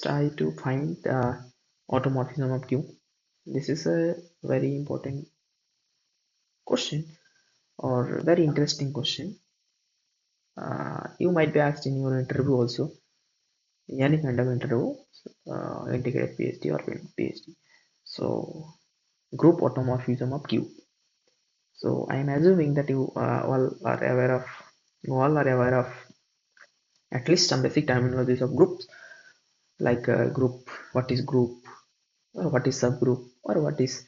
try to find the automorphism of Q. This is a very important question or very interesting question. You might be asked in your interview also, any kind of interview, integrated PhD or PhD. So, group automorphism of Q. So, I am assuming that you all are aware of at least some basic terminologies of groups, like group, what is group, or what is subgroup, or what is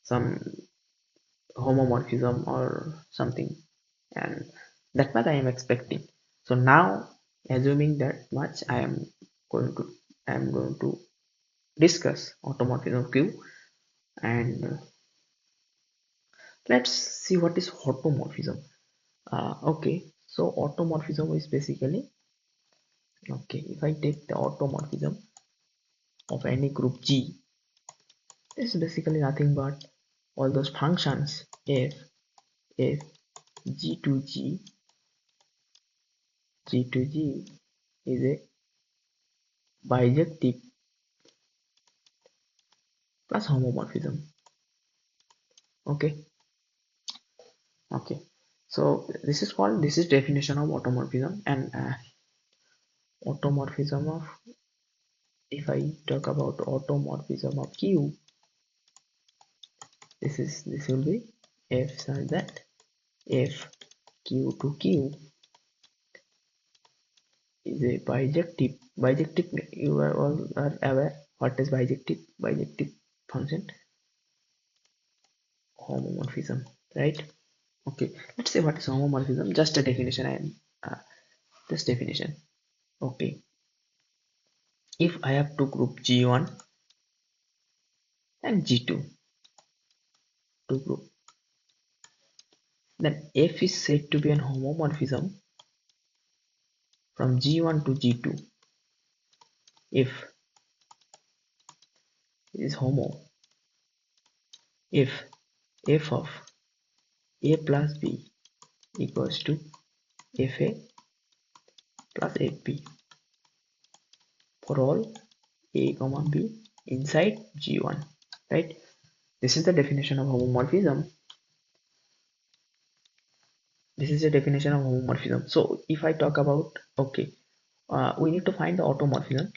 some homomorphism or something, and that much I am expecting. So now, assuming that much, I am going to discuss automorphism Q, and let's see what is automorphism. Okay, so automorphism is basically, okay, if I take the automorphism of any group G, this is basically nothing but all those functions if G to G is a bijective plus homomorphism. Okay, so this is definition of automorphism. And automorphism of, if I talk about automorphism of Q, this will be f such that if Q to Q is a bijective, you are all are aware what is bijective function, homomorphism, right? Okay, let's say what is homomorphism, just a definition. This definition. Okay, if I have two group G1 and G2, two group, then F is said to be an homomorphism from G1 to G2 if it is homo, if f of a plus b equals to fa plus fb for all a comma b inside G1, right? This is the definition of homomorphism. So if I talk about, okay, we need to find the automorphism.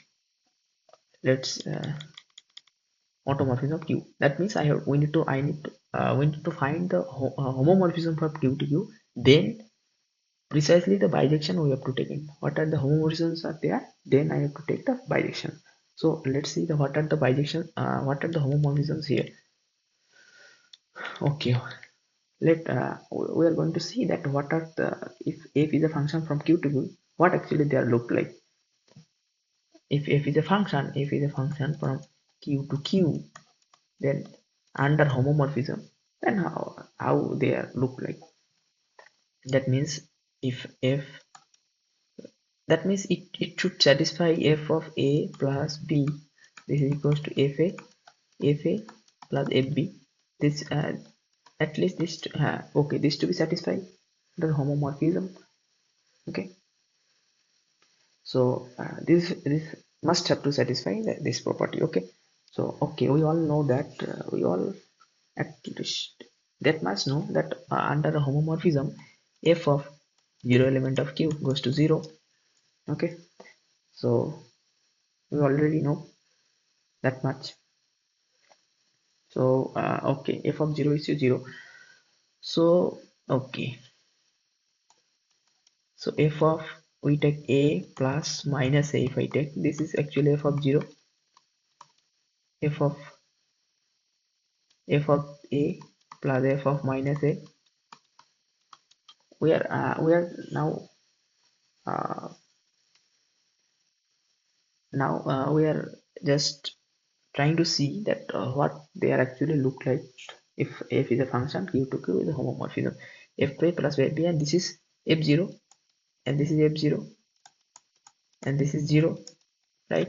Let's automorphism Q. That means we need to find the homomorphism from Q to Q. Then precisely the bijection we have to take in. What are the homomorphisms are there? Then I have to take the bijection. So let's see what are the bijection. What are the homomorphisms here? Okay, we are going to see that what are the, if f is a function from Q to Q, what actually they look like. If f is a function from Q to Q, then under homomorphism, then how they look like. That means if f, that means it should satisfy f of a plus b, this is equals to fa plus fb. This at least this okay, this to be satisfied the homomorphism. Okay, so this must have to satisfy this property. Okay, so okay, we all know that we all at least that must know that under a homomorphism, f of 0 element of Q goes to 0. Okay, so we already know that much. So okay, f of 0 is to 0. So okay, so f of, we take a plus minus a. If I take, this is actually f of 0, f of a plus f of minus a. We are now we are just trying to see that what they are actually look like if f is a function, Q to Q is a homomorphism, fa plus fb, and this is f0 and this is f0 and this is 0, right?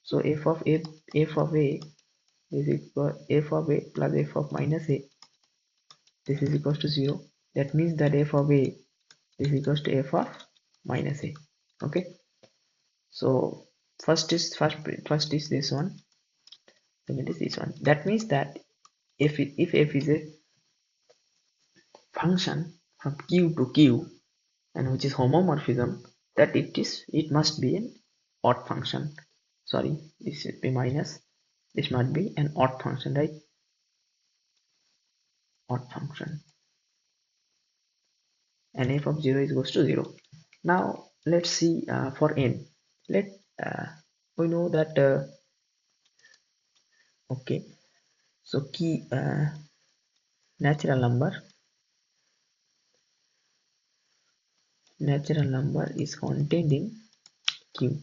So f of a is equal f of a plus f of minus a, this is equals to 0. That means that f of a is equals to f of minus a. Okay, so first is this one, second is this one. That means that if f is a function from q to q and which is homomorphism, that it must be an odd function. Sorry, this should be minus, this must be an odd function, right? Odd function, and f of 0 is goes to 0. Now let's see for n. Let uh, we know that okay, so key natural number is contained in q.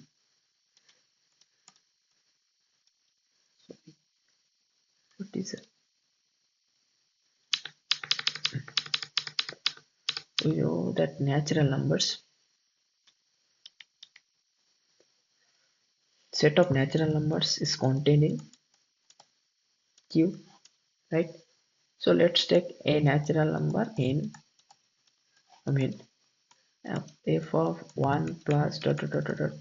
What is it? We know that natural numbers, set of natural numbers is contained in q, right? So let's take a natural number in, I mean f of 1 plus dot dot dot dot dot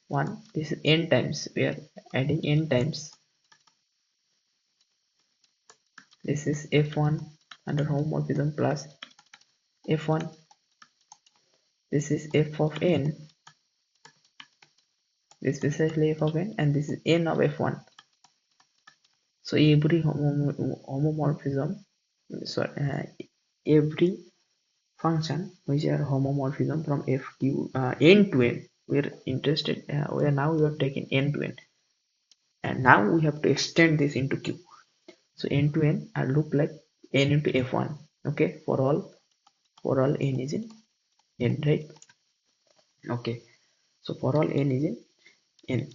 1. This is n times, we are adding n times. This is f1 under homomorphism plus f1. This is f of n, this is precisely f of n, and this is n of f1. So every homomorphism, sorry, every function which are homomorphism from fq n to n, we're interested, we are taking n to n, and now we have to extend this into q. So n to n look like n into f1, okay, for all n is in n, right? Okay, so for all n is in n.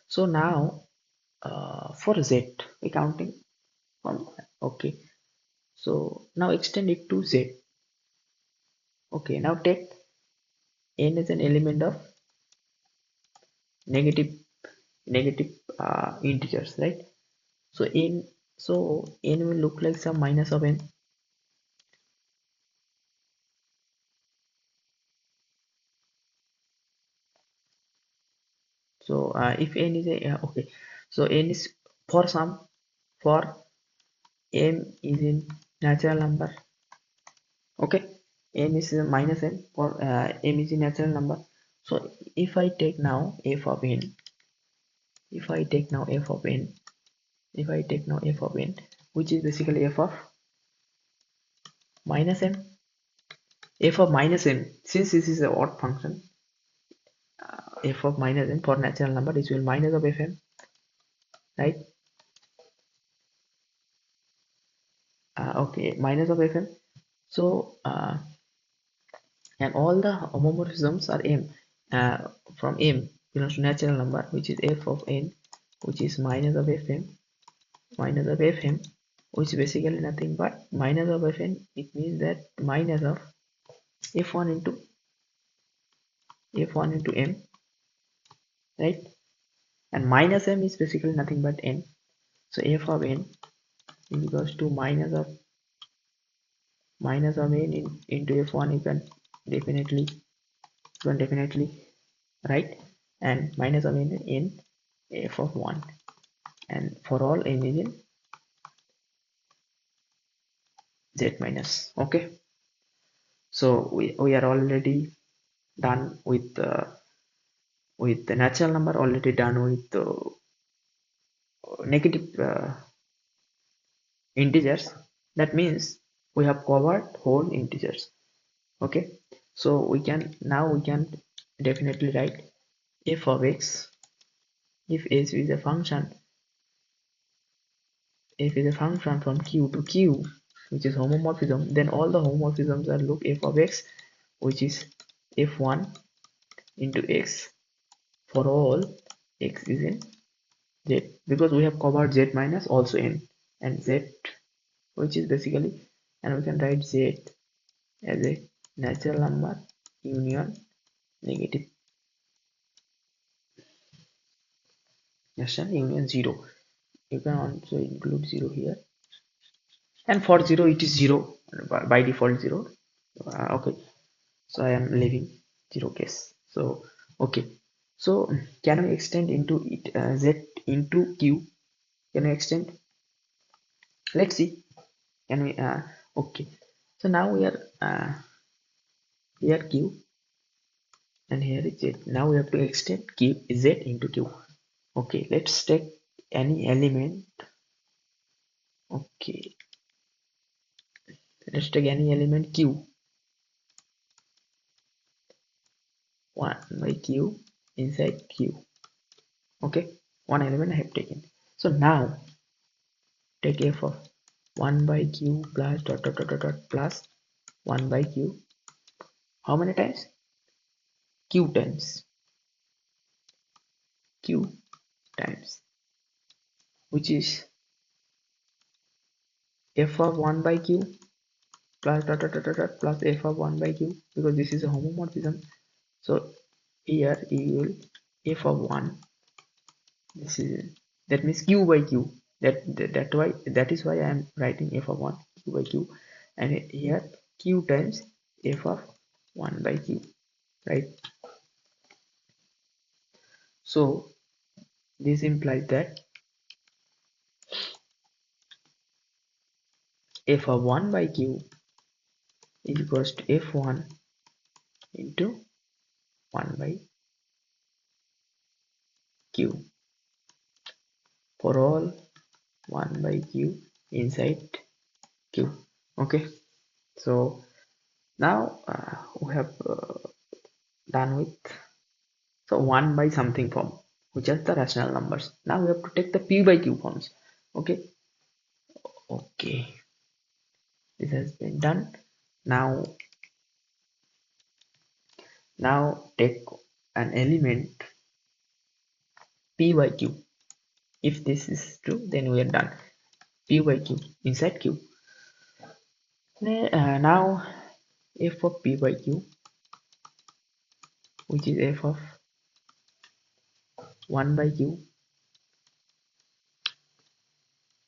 So now for z we counting from, okay, so now extend it to z. Okay, now take n as an element of negative integers, right? So n will look like some minus of n. So if n is a okay, so n is for some, for m is in natural number, okay, m is minus n for m is in natural number. So if I take now f of n, if I take now f of n, if I take now f of n, which is basically f of minus n, f of minus n, since this is an odd function, f of minus n for natural number is will minus of fm, right? Okay, minus of fm. So and all the homomorphisms are m, from m belongs to natural number, which is f of n, which is minus of fm, which is basically nothing but minus of fn. It means that minus of f1 into m, right? And minus m is basically nothing but n. So f of n is equals to minus of n into f1. You can definitely write, and minus of n in f of 1, and for all n is in z minus. Okay, so we are already done with the natural number, already done with the negative integers. That means we have covered whole integers. Okay, so we can definitely write f of x, if s is a function, f is a function from q to q, which is homomorphism, then all the homomorphisms are look f of x, which is f1 into x for all x is in z, because we have covered z minus also n, and z, which is basically, and we can write z as a natural number union negative union 0. You can also include 0 here, and for 0 it is 0 by default 0. Okay, so I am leaving 0 case. So Okay, so can we extend into it z into q? Can we extend? Let's see. Can we okay, so now we are here q and here is z. Now we have to extend q z into q. Okay, let's take any element. Okay, let's take any element q, 1 by q inside q. Okay, one element I have taken. So now take f of 1 by q plus dot dot dot dot, dot plus 1 by q. How many times? Q times. Q times, which is f of 1 by q plus dot dot dot dot, dot plus f of 1 by q, because this is a homomorphism. So here you will f of 1, this is, that means q by q, that is why I am writing f of 1 q by q, and here q times f of 1 by q, right? So this implies that f of 1 by q is equals to f1 into 1 by q for all 1 by q inside q. Okay, so now we have done with, so 1 by something form, which are the rational numbers. Now we have to take the p by q forms. Okay, okay, this has been done. Now take an element p by q. If this is true, then we are done. P by q inside q. Now f of p by q, which is f of 1 by q,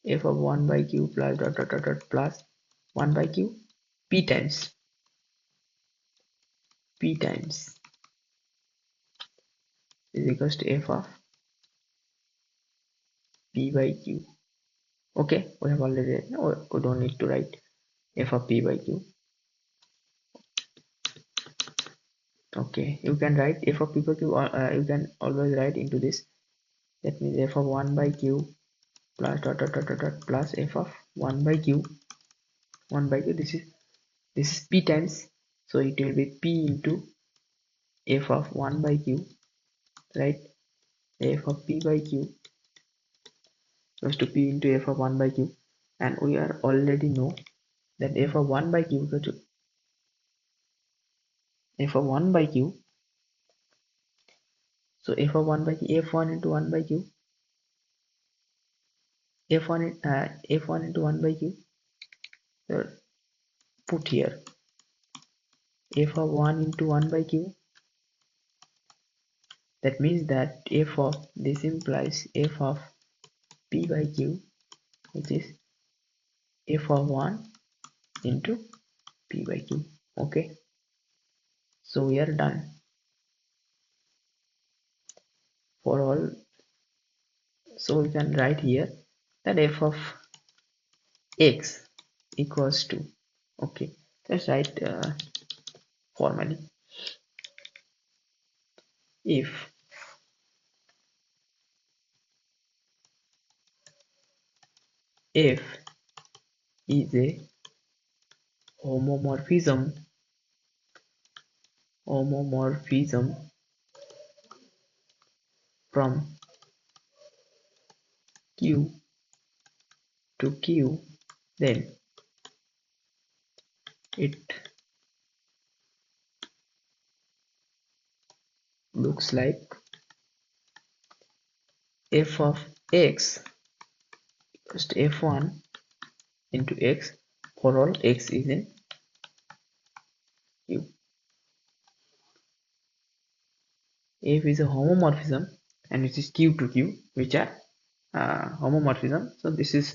f of 1 by q plus dot dot dot, dot plus 1 by q, p times is equals to f of p by q. Okay, we have already, no, we don't need to write f of p by q. Okay, you can write f of p by q, you can always write into this. That means f of 1 by q plus dot dot dot dot, dot plus f of 1 by q, 1 by q, this is p times, so it will be p into f of 1 by q, right? F of p by q goes to p into f of 1 by q, and we are already know that f of 1 by q goes to f of 1 by q. So f of 1 by q, f1 into 1 by q, f1 into 1 by q, so put here f of 1 into 1 by q. That means that f of, this implies f of p by q, which is f of 1 into p by q. Okay, so we are done for all. So we can write here that f of x equals to, okay, let's write formally, if f is a homomorphism from q to q, then it looks like f of x equals to f1 into x for all x is in q. F is a homomorphism and it is q to q, which are homomorphism. So this is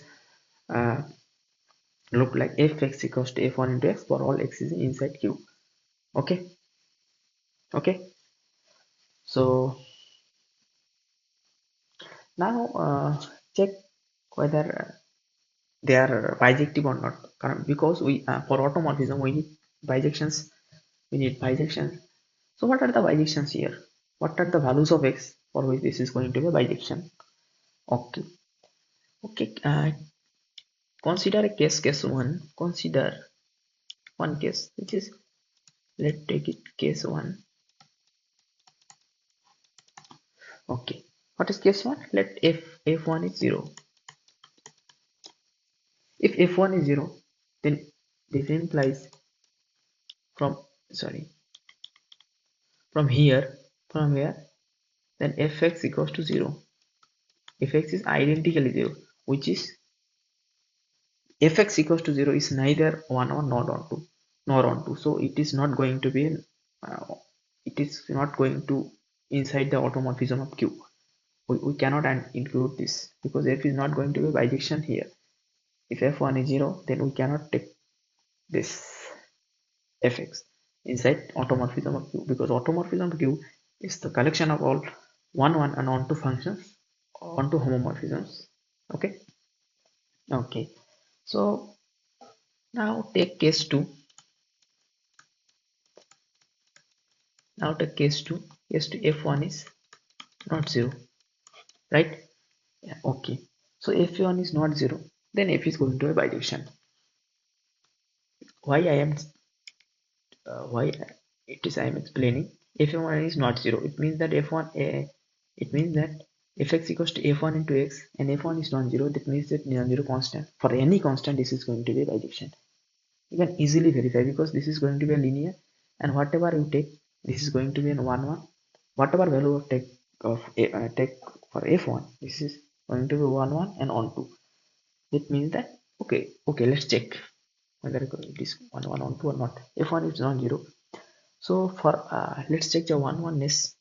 look like fx equals to f1 into x for all x is inside q. Okay, okay, So now check whether they are bijective or not. Because we for automorphism we need bijections. We need bijections. So what are the bijections here? What are the values of x for which this is going to be a bijection? Okay. Okay. Consider a case one. Consider one case, which is, let's take it case one. Okay. What is case one? Let f1 is 0. If f1 is 0, then this implies from sorry from here then fx equals to 0. If x is identically 0, which is fx equals to 0 is neither 1 or not on 2 nor on 2, so it is not going to be it is not going to inside the automorphism of q. We cannot include this because f is not going to be bijection here. If f1 is 0, then we cannot take this fx inside automorphism of q, because automorphism of q is the collection of all 1 1 and onto functions onto homomorphisms. Okay. Okay, so now take case 2. Now take case 2. Case 2, f1 is not 0, right? Yeah, okay. So f1 is not 0, then f is going to be bijection. Why I am why it is I am explaining. F1 is not 0. It means that f1 it means that fx equals to f1 into x, and f1 is non-zero. That means that non-zero constant. For any constant, this is going to be a bijection. You can easily verify because this is going to be a linear, and whatever you take, this is going to be a 1 1. Whatever value of take for f1, this is going to be 1 1 and on 2. It means that okay, let's check whether it is 1 1 on 2 or not. F1 is non-zero. So for let's check the 1 1ness.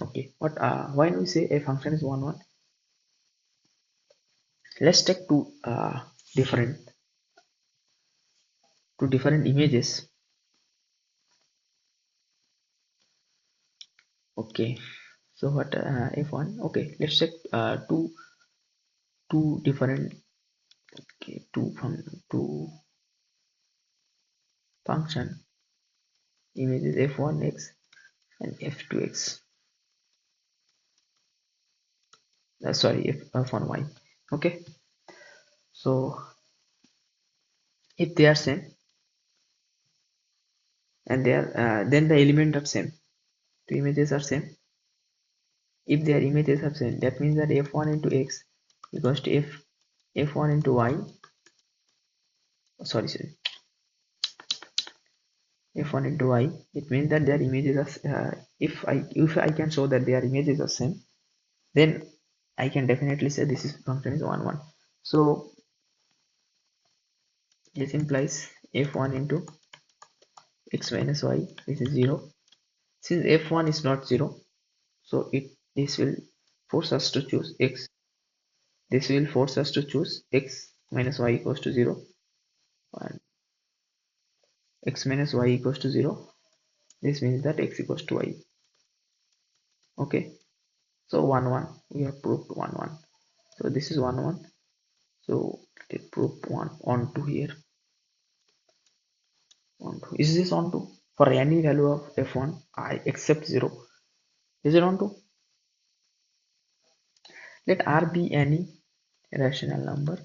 Okay, what when we say a function is 1 1, let's take different two different images. Okay, so what f1, okay, let's check two different, okay, two function images, f1x and f2x. Sorry, f1y. Okay, so if they are same and they are then the element are same, two images are same. If their images are same, that means that f1 into x equals to f1 into y. Sorry, f1 into y. It means that their images are if I can show that their images are same, then I can definitely say this is function is 1 1. So this implies f1 into x minus y, which is 0. Since f1 is not 0, so this will force us to choose x. This will force us to choose x minus y equals to 0, and x minus y equals to 0. This means that x equals to y. Okay, so 1 1, we have proved 1 1. So this is 1 1. So let's prove 1 on 2 here. On 2. Is this on 2? For any value of f1 I except 0. Is it on 2? Let r be any rational number.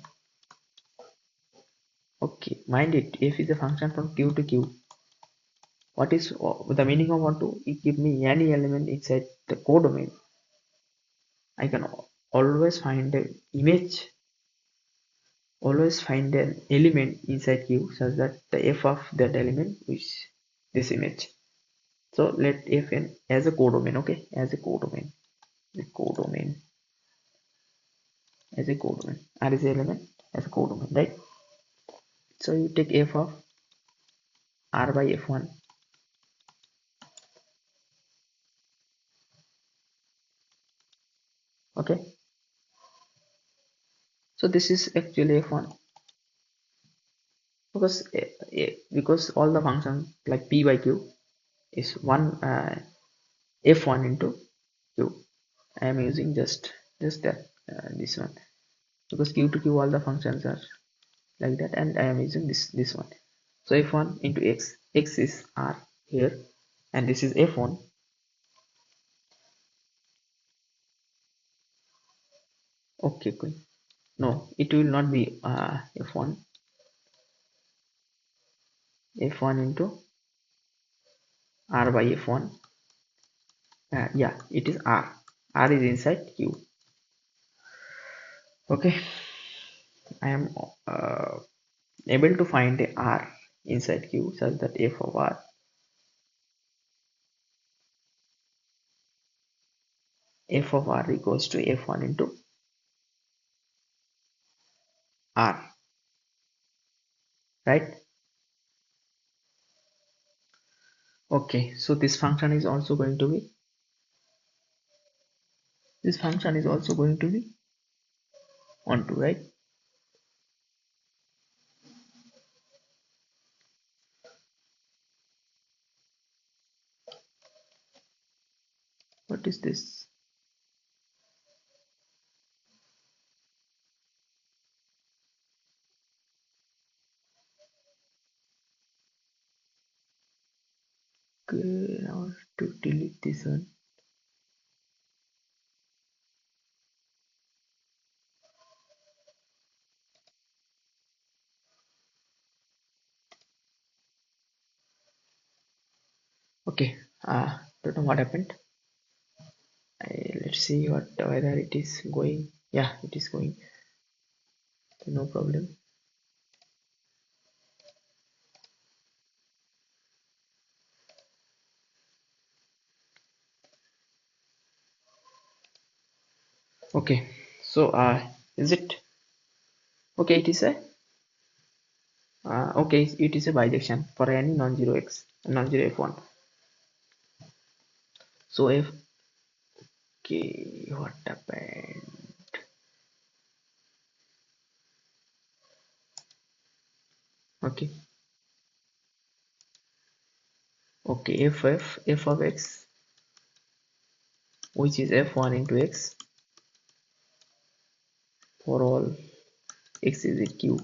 Okay, mind it, f is a function from q to q. What is the meaning of on 2? It give me any element inside the codomain. I can always find an image, always find an element inside q such that the f of that element is this image. So let fn as a codomain, okay, as a codomain, the codomain, as a codomain, r is the element as a codomain, right? So you take f of r by f1. Okay, so this is actually f1 because all the functions like p by q, is one f1 into q. I am using just that this one, because q to q all the functions are like that, and I am using this one. So f1 into x is r here, and this is f1. Okay, cool. No, it will not be f1 into r by f1. Yeah, it is r is inside q. Okay, I am able to find the r inside q such that f of r equals to f1 into r, right? Okay, so this function is also going to be onto, right? What is this? Okay, now to delete this one. Okay, don't know what happened. Let's see whether it is going. Yeah, it is going. So no problem. Okay, so is it okay? It is a okay. It is a bijection for any non-zero non-zero f1. So if okay, what happened? Okay, okay. F of x, which is f1 into x for all x is in q,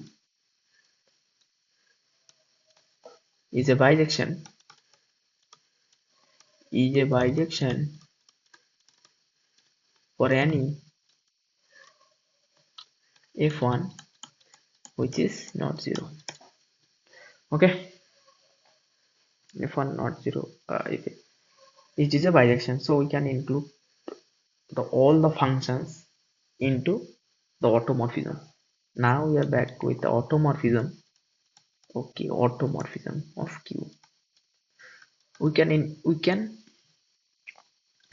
is a bijection. Is a bijection for any f1 which is not zero. Okay, f1 not zero. If it is a bijection, so we can include all the functions into the automorphism. Now we are back with the automorphism. Okay, automorphism of q. We can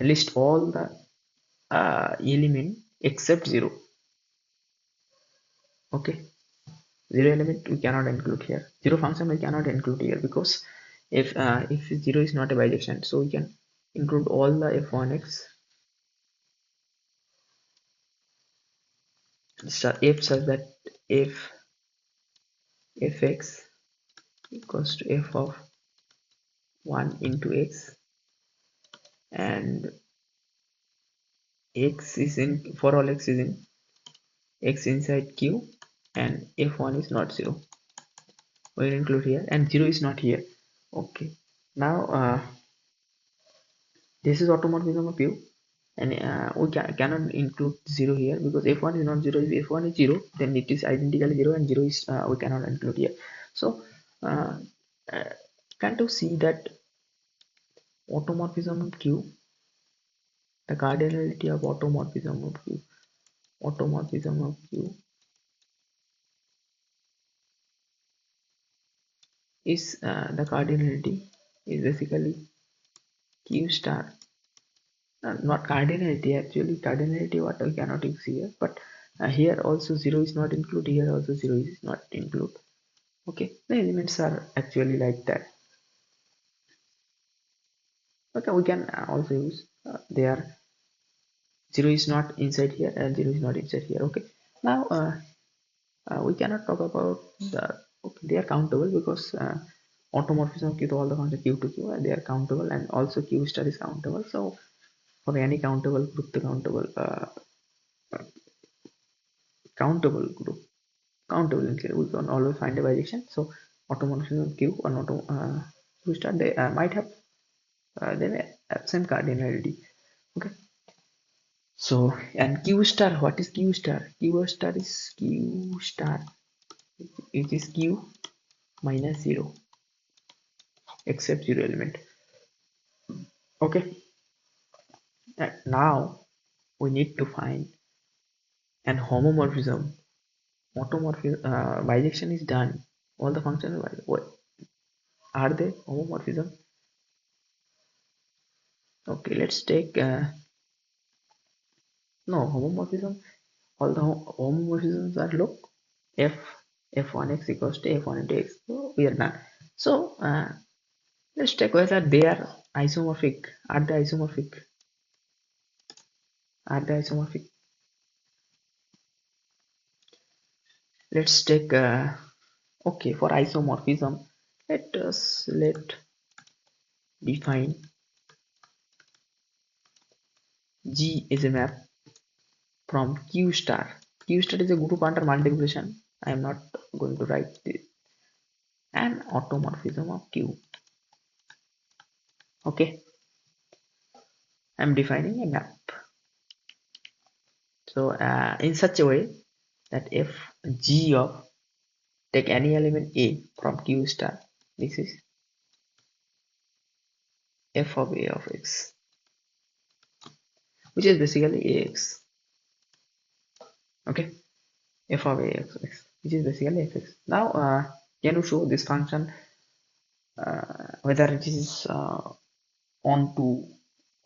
list all the element except zero. Okay, zero element we cannot include here. Zero function we cannot include here, because if zero is not a bijection, so we can include all the f1x f such that f fx equals to f of 1 into x, and x is in for all x is in x inside q, and f1 is not zero. We'll include here, and zero is not here. Okay, now this is automorphism of q, and we cannot include zero here, because f1 is not zero. If f1 is zero, then it is identically zero, and zero is we cannot include here. So uh, uh, can't you see that automorphism of q, the cardinality of automorphism of q is the cardinality is basically q star, not cardinality. Actually cardinality what we cannot use here, but here also zero is not included, here also zero is not included. Okay, the elements are actually like that. Okay, we can also use they are zero is not inside here and zero is not inside here. Okay, now we cannot talk about the okay, they are countable, because automorphism of q to all the functions q to q, and they are countable, and also q star is countable. So for any countable group, the countable include, we can always find a bijection. So automorphism of q and q star, they might have they may have same cardinality. Okay. So, and q star, what is q star? Q star is q star, it is q minus 0 except 0 element. Okay. And now we need to find an homomorphism. Automorphism, bijection is done. All the functions are they homomorphism? Okay, let's take no homomorphism. All the homomorphisms are look f f1x equals to f1 into x. So we are done. So let's check whether they are isomorphic. Are they isomorphic? Are they isomorphic? Let's take okay, for isomorphism, let define G is a map from Q star. Q star is a group under multiplication. I am not going to write this. An automorphism of Q. Okay, I am defining a map. So in such a way that if G of, take any element A from Q star, this is f of A of x, which is basically Ax. Okay, f of A of x, which is basically fx. Now can you show this function whether it is onto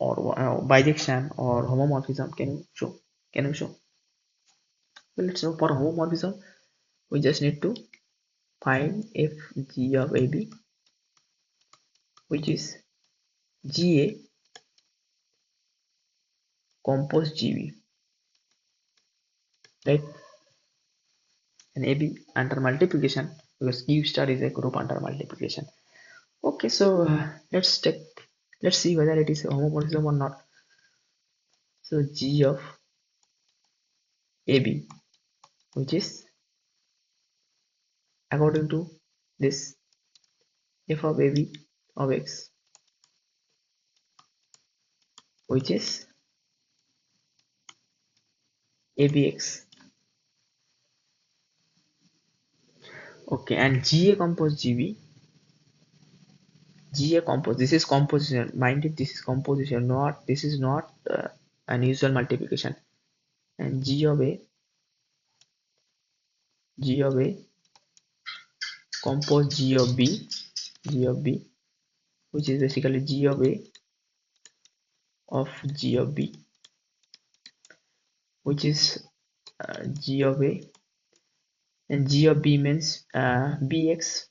or bijection or homomorphism? Can you show? Can you show? Well, let's know for homomorphism we just need to find if G of AB, which is GA compose GB, right? And AB under multiplication, because Q star is a group under multiplication. Okay, so let's see whether it is a homomorphism or not. So G of AB, which is according to this f of AB of x, which is ABX. Okay, and GA compose GB. GA compose, this is composition. Mind it, this is composition, not this is not unusual multiplication. And G of A compose G of B, which is basically G of A of G of B, which is G of A, and G of B means BX,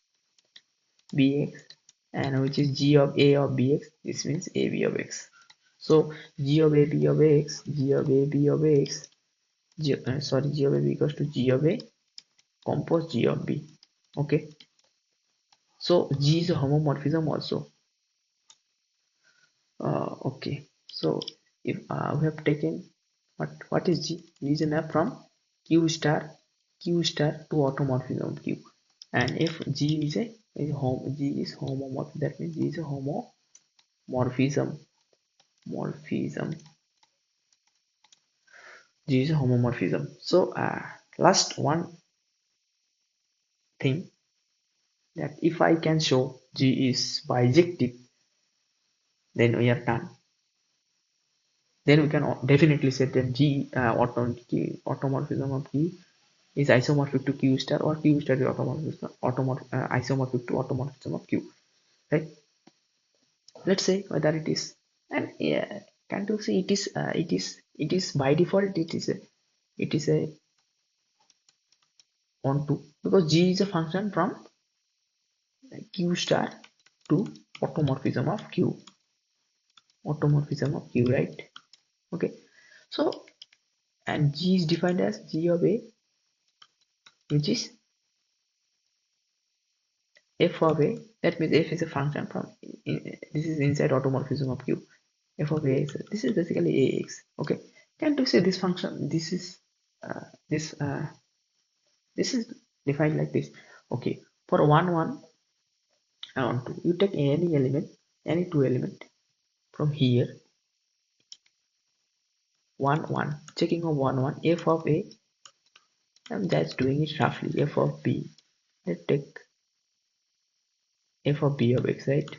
and which is G of A of BX, this means AB of X. So G of AB of X, G of AB of X, G of AB equals to G of A compose G of B. Okay, so G is a homomorphism also. Okay, so if we have taken what is G? G is a map from Q star to automorphism Q, and if G is G is homomorphism, that means G is a homomorphism. G is a homomorphism. So last one thing, that if I can show G is bijective, then we are done. Then we can definitely say that G automorphism of G is isomorphic to Q star, or Q star is isomorphic to automorphism of Q, right? Let's say whether it is, and can't you see it is by default it is a onto, because G is a function from Q star to automorphism of Q, right? Okay, so and G is defined as G of A, which is f of A That means f is a function from this is inside automorphism of q. F of ax, this is basically ax. Okay, can't you say this function, uh, this uh, this is defined like this. Okay, for 1 1 and 2, you take any element, any two element from here. 1 1, checking of 1 1, f of a, I'm just doing it roughly. F of b, let's take f of b of x, right?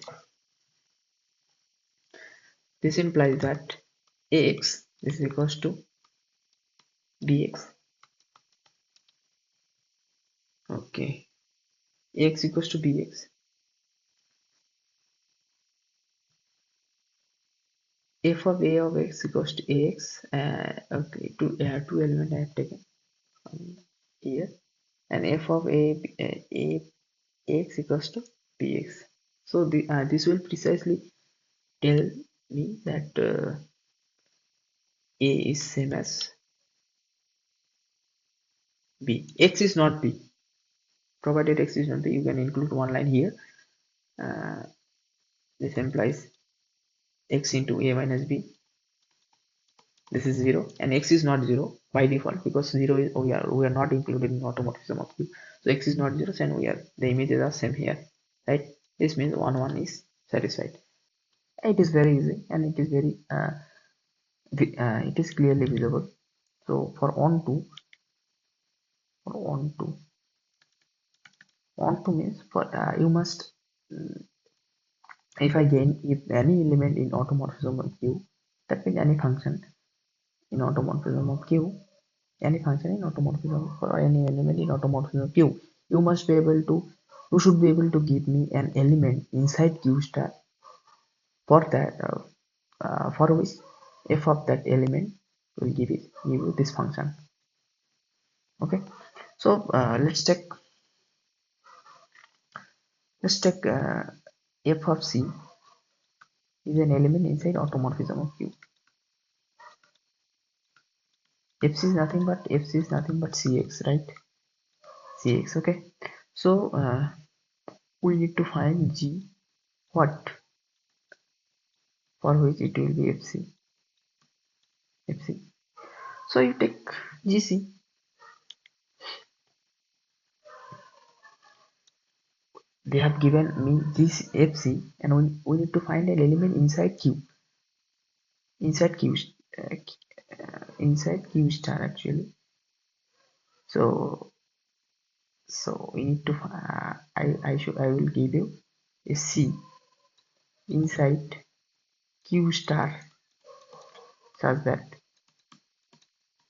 This implies that ax, this is equals to bx. Okay, ax equals to bx. F of a of x equals to ax. Okay, two element I have taken here, and f of a x equals to bx. So this will precisely tell me that a is same as b. X is not b. Provided x is not b, you can include one line here. Uh, this implies x into a minus b. This is 0, and x is not 0 by default, because 0 is we are not included in automorphism of q. So x is not 0, and the images are same here, right? This means 1 1 is satisfied. It is very easy, and it is very it is clearly visible. So for on to means for you must if any element in automorphism of q, that means any function in automorphism of q, any function in automorphism for any element in automorphism of q, you should be able to give me an element inside q star for that for which f of that element will give you this function. Okay, so let's take f of c is an element inside automorphism of q. Fc is nothing but cx, right? Cx. Okay, so we need to find g, what for which it will be fc. So you take gc. They have given me this fc, and we need to find an element inside q, inside q, inside q star actually. So we need to I will give you a c inside q star such that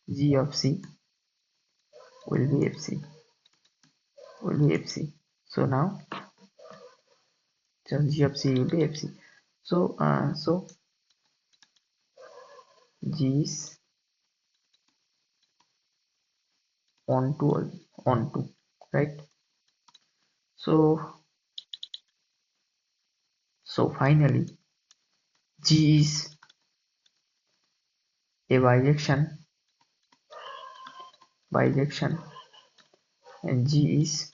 g of c will be fc. So now just g of c will be fc. So g is onto, right? So finally g is a bijection, and g is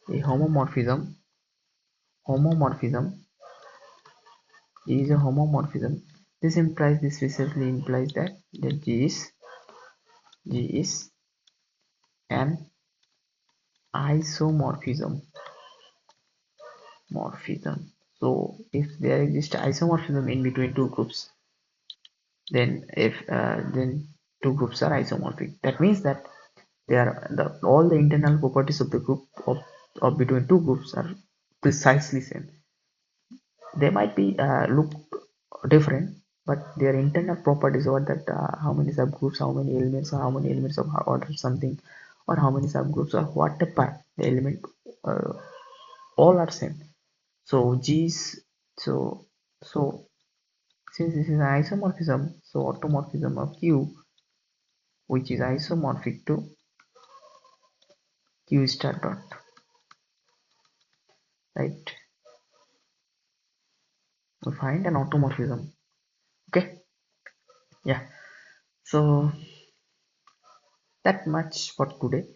a homomorphism. G is a homomorphism. This basically implies that g is an isomorphism. So if there exists isomorphism in between two groups, then two groups are isomorphic. That means that all the internal properties of the group of between two groups are precisely same. They might be look different, but their internal properties, or that how many subgroups, how many elements, or how many elements of order something, or how many subgroups, or whatever the element, uh, all are same. So G's so since this is an isomorphism, so automorphism of Q, which is isomorphic to Q star dot, right? We find an automorphism. Okay, yeah. So that much for today.